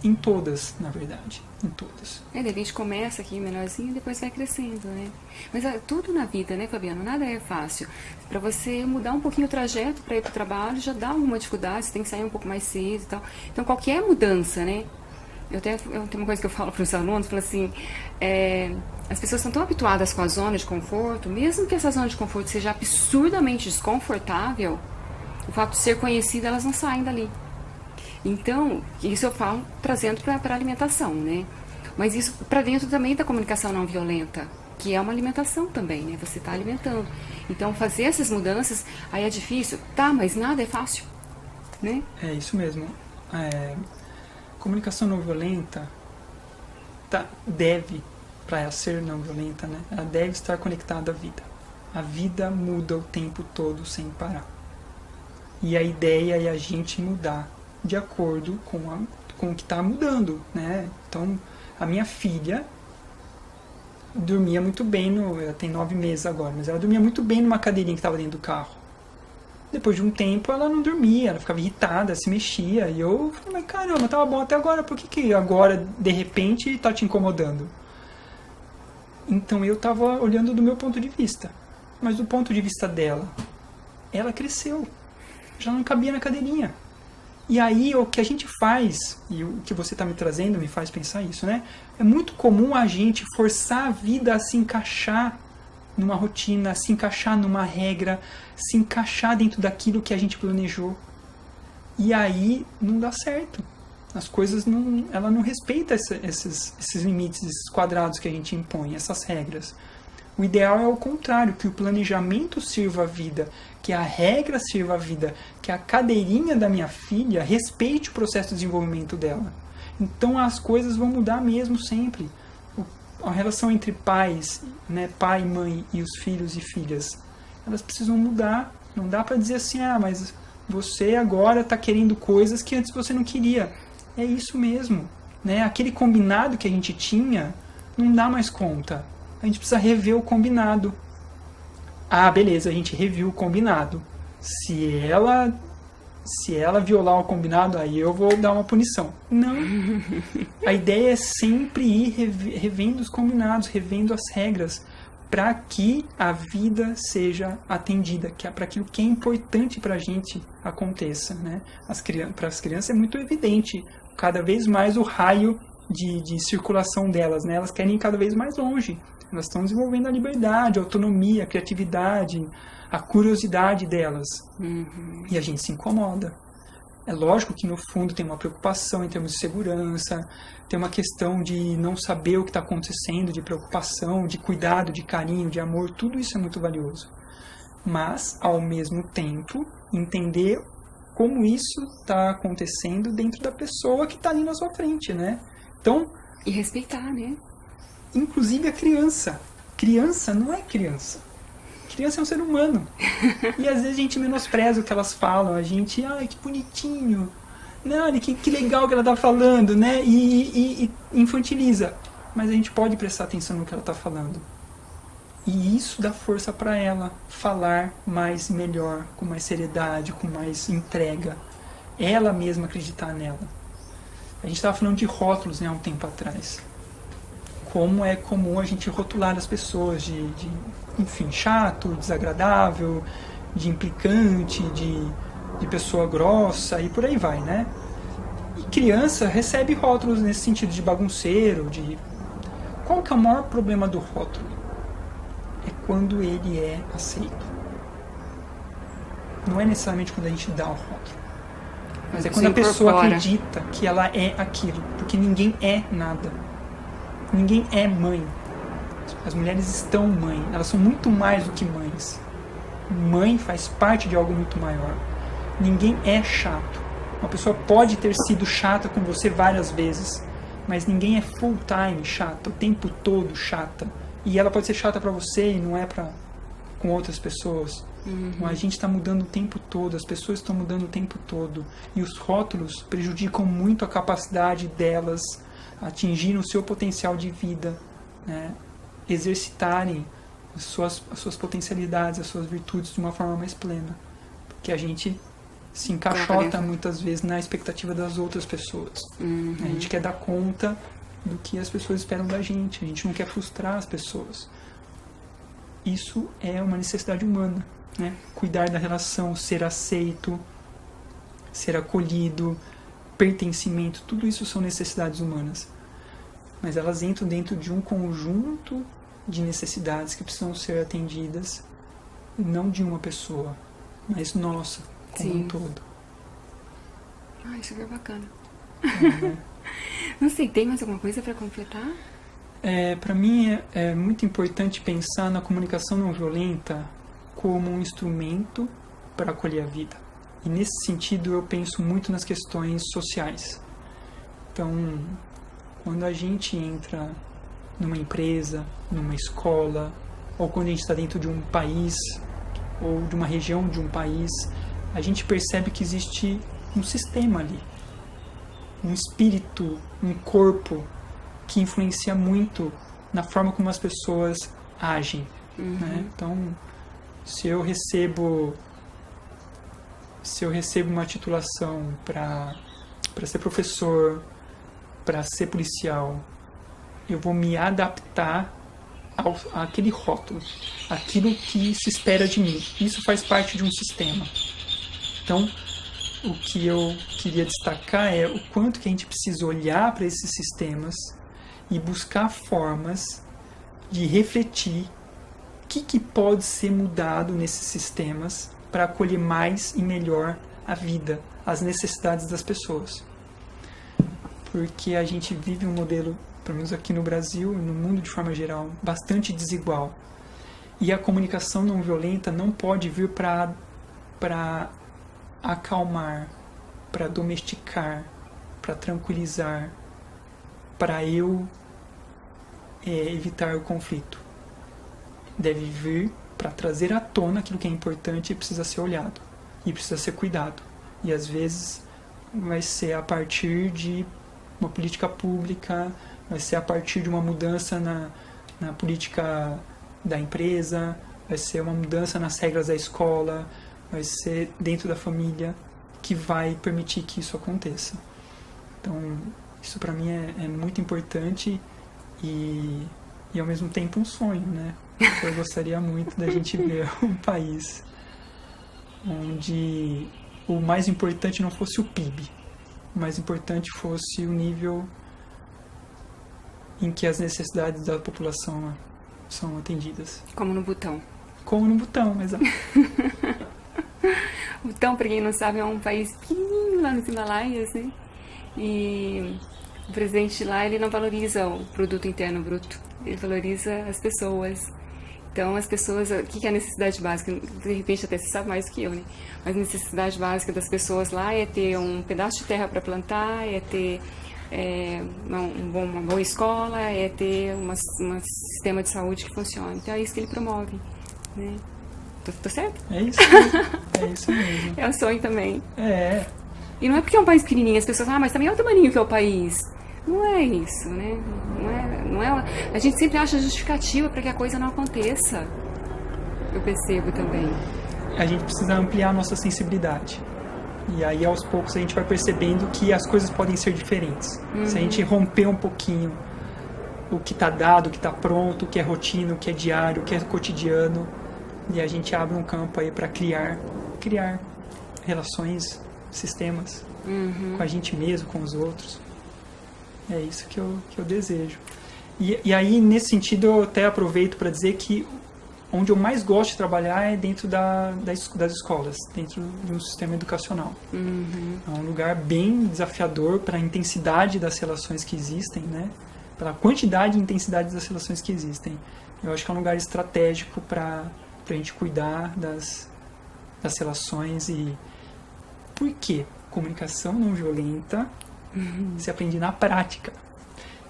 em todas, na verdade, em todas. De repente começa aqui menorzinho e depois vai crescendo, né? Mas tudo na vida, né, Fabiano? Nada é fácil. Para você mudar um pouquinho o trajeto para ir para o trabalho, já dá alguma dificuldade, você tem que sair um pouco mais cedo e tal. Então, qualquer mudança, né? Eu tenho uma coisa que eu falo para os alunos, falo assim, as pessoas estão tão habituadas com a zona de conforto, mesmo que essa zona de conforto seja absurdamente desconfortável, o fato de ser conhecida, elas não saem dali. Então, isso eu falo trazendo para a alimentação, né? Mas isso para dentro também da comunicação não violenta, que é uma alimentação também, né? Você está alimentando. Então, fazer essas mudanças, aí é difícil? Tá, mas nada é fácil, né? É isso mesmo. Comunicação não violenta deve, para ela ser não violenta, né? Ela deve estar conectada à vida. A vida muda o tempo todo sem parar. E a ideia é a gente mudar de acordo com o que está mudando, né? Então, a minha filha dormia muito bem, ela tem 9 meses agora, mas ela dormia muito bem numa cadeirinha que estava dentro do carro. Depois de um tempo, ela não dormia, ela ficava irritada, se mexia, e eu falei: mas caramba, estava bom até agora, por que agora, de repente, está te incomodando? Então, eu estava olhando do meu ponto de vista, mas do ponto de vista dela, ela cresceu, já não cabia na cadeirinha. E aí o que a gente faz, e o que você está me trazendo me faz pensar isso, né? É muito comum a gente forçar a vida a se encaixar numa rotina, a se encaixar numa regra, se encaixar dentro daquilo que a gente planejou. E aí não dá certo. As coisas ela não respeita esses limites, esses quadrados que a gente impõe, essas regras. O ideal é o contrário, que o planejamento sirva a vida, que a regra sirva a vida, que a cadeirinha da minha filha respeite o processo de desenvolvimento dela. Então as coisas vão mudar mesmo sempre. A relação entre pais, né, pai, mãe e os filhos e filhas, elas precisam mudar. Não dá para dizer assim: mas você agora está querendo coisas que antes você não queria. É isso mesmo, né? Aquele combinado que a gente tinha não dá mais conta. A gente precisa rever o combinado. Beleza, a gente reviu o combinado. Se ela violar o combinado, aí eu vou dar uma punição. Não. A ideia é sempre ir revendo os combinados, revendo as regras, para que a vida seja atendida, para aquilo que é importante para a gente aconteça, né? Para as crianças é muito evidente, cada vez mais o raio de circulação delas, né? Elas querem ir cada vez mais longe. Elas estão desenvolvendo a liberdade, a autonomia, a criatividade, a curiosidade delas. E a gente se incomoda. É lógico que no fundo tem uma preocupação em termos de segurança, tem uma questão de não saber o que está acontecendo, de preocupação, de cuidado, de carinho, de amor, tudo isso é muito valioso. Mas, ao mesmo tempo, entender como isso está acontecendo dentro da pessoa que está ali na sua frente, né? Então, e respeitar, né? Inclusive a criança. Criança não é criança. Criança é um ser humano. E às vezes a gente menospreza o que elas falam. A gente, ai, que bonitinho. Não, que legal que ela tá falando, né? E infantiliza. Mas a gente pode prestar atenção no que ela tá falando. E isso dá força para ela falar mais e melhor, com mais seriedade, com mais entrega. Ela mesma acreditar nela. A gente estava falando de rótulos, né, há um tempo atrás. Como é comum a gente rotular as pessoas de enfim, chato, desagradável, de implicante, de pessoa grossa e por aí vai, né? E criança recebe rótulos nesse sentido de bagunceiro, de... Qual que é o maior problema do rótulo? É quando ele é aceito. Não é necessariamente quando a gente dá o rótulo. Mas é quando a pessoa acredita que ela é aquilo. Porque ninguém é nada. Ninguém é mãe. As mulheres estão mãe. Elas são muito mais do que mães. Mãe faz parte de algo muito maior. Ninguém é chato. Uma pessoa pode ter sido chata com você várias vezes, mas ninguém é full time chata, o tempo todo chata. E ela pode ser chata pra você e não é com outras pessoas. Então, a gente está mudando o tempo todo, as pessoas estão mudando o tempo todo. E os rótulos prejudicam muito a capacidade delas atingirem o seu potencial de vida, né? Exercitarem as suas potencialidades, as suas virtudes de uma forma mais plena. Porque a gente se encaixota muitas vezes na expectativa das outras pessoas. A gente quer dar conta do que as pessoas esperam da gente. A gente não quer frustrar as pessoas. Isso é uma necessidade humana, né? Cuidar da relação, ser aceito, ser acolhido, pertencimento, tudo isso são necessidades humanas. Mas elas entram dentro de um conjunto de necessidades que precisam ser atendidas, não de uma pessoa, mas nossa, como um todo. Ai, super bacana. Né? Não sei, tem mais alguma coisa para completar? Para mim é muito importante pensar na comunicação não violenta como um instrumento para acolher a vida. E nesse sentido eu penso muito nas questões sociais. Então, quando a gente entra numa empresa, numa escola, ou quando a gente está dentro de um país, ou de uma região de um país, a gente percebe que existe um sistema ali, um espírito, um corpo que influencia muito na forma como as pessoas agem. Né? Então, se eu recebo uma titulação para ser professor, para ser policial, eu vou me adaptar àquele rótulo, àquilo que se espera de mim. Isso faz parte de um sistema. Então, o que eu queria destacar é o quanto que a gente precisa olhar para esses sistemas e buscar formas de refletir o que pode ser mudado nesses sistemas para acolher mais e melhor a vida, as necessidades das pessoas. Porque a gente vive um modelo, pelo menos aqui no Brasil e no mundo de forma geral, bastante desigual. E a comunicação não violenta não pode vir para acalmar, para domesticar, para tranquilizar, para eu evitar o conflito. Deve vir para trazer à tona aquilo que é importante e precisa ser olhado, e precisa ser cuidado. E às vezes vai ser a partir de uma política pública, vai ser a partir de uma mudança na política da empresa, vai ser uma mudança nas regras da escola, vai ser dentro da família que vai permitir que isso aconteça. Então, isso para mim é muito importante e ao mesmo tempo um sonho, né? Eu gostaria muito da gente ver um país onde o mais importante não fosse o PIB, o mais importante fosse o nível em que as necessidades da população são atendidas. Como no Butão. Como no Butão, exato. Butão, para quem não sabe, é um país pequenininho lá nos Himalaias, né? E o presidente de lá, ele não valoriza o produto interno bruto, ele valoriza as pessoas. Então, as pessoas, o que é a necessidade básica? De repente, até você sabe mais do que eu, né? Mas a necessidade básica das pessoas lá é ter um pedaço de terra para plantar, é ter uma boa escola, é ter um sistema de saúde que funcione. Então, é isso que ele promove, né? Tô certo? É isso mesmo. É isso mesmo. É o sonho também. É. E não é porque é um país pequenininho, as pessoas falam, mas também é o tamanho que é o país. Não é isso, né? Não é, a gente sempre acha justificativa para que a coisa não aconteça. Eu percebo também. A gente precisa ampliar a nossa sensibilidade. E aí, aos poucos, a gente vai percebendo que as coisas podem ser diferentes. Se a gente romper um pouquinho o que está dado, o que está pronto, o que é rotina, o que é diário, o que é cotidiano, e a gente abre um campo aí para criar relações, sistemas com a gente mesmo, com os outros. É isso que eu desejo. E aí, nesse sentido, eu até aproveito para dizer que onde eu mais gosto de trabalhar é dentro das escolas, dentro de um sistema educacional. É um lugar bem desafiador para a intensidade das relações que existem, né? Pela quantidade e intensidade das relações que existem. Eu acho que é um lugar estratégico para a gente cuidar das relações. E por quê? Comunicação não violenta se aprende na prática.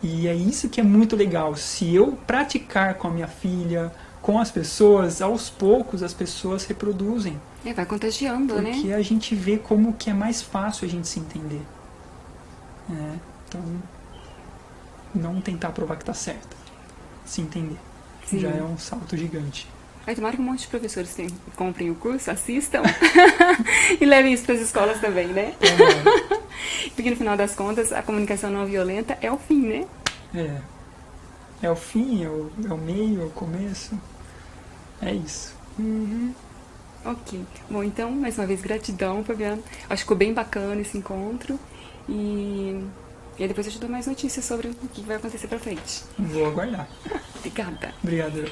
E é isso que é muito legal. Se eu praticar com a minha filha, com as pessoas, aos poucos as pessoas reproduzem. Vai contagiando, né? Porque a gente vê como que é mais fácil a gente se entender. Então, não tentar provar que está certo. Se entender. Sim. Já é um salto gigante. Tomara que um monte de professores comprem o curso, assistam e levem isso para as escolas também, né? Porque no final das contas, a comunicação não violenta é o fim, né? É o fim, é o meio, é o começo. É isso. Ok. Bom, então, mais uma vez, gratidão, Fabiano. Acho que ficou bem bacana esse encontro. E aí depois eu te dou mais notícias sobre o que vai acontecer para frente. Vou aguardar. Obrigada. Obrigado.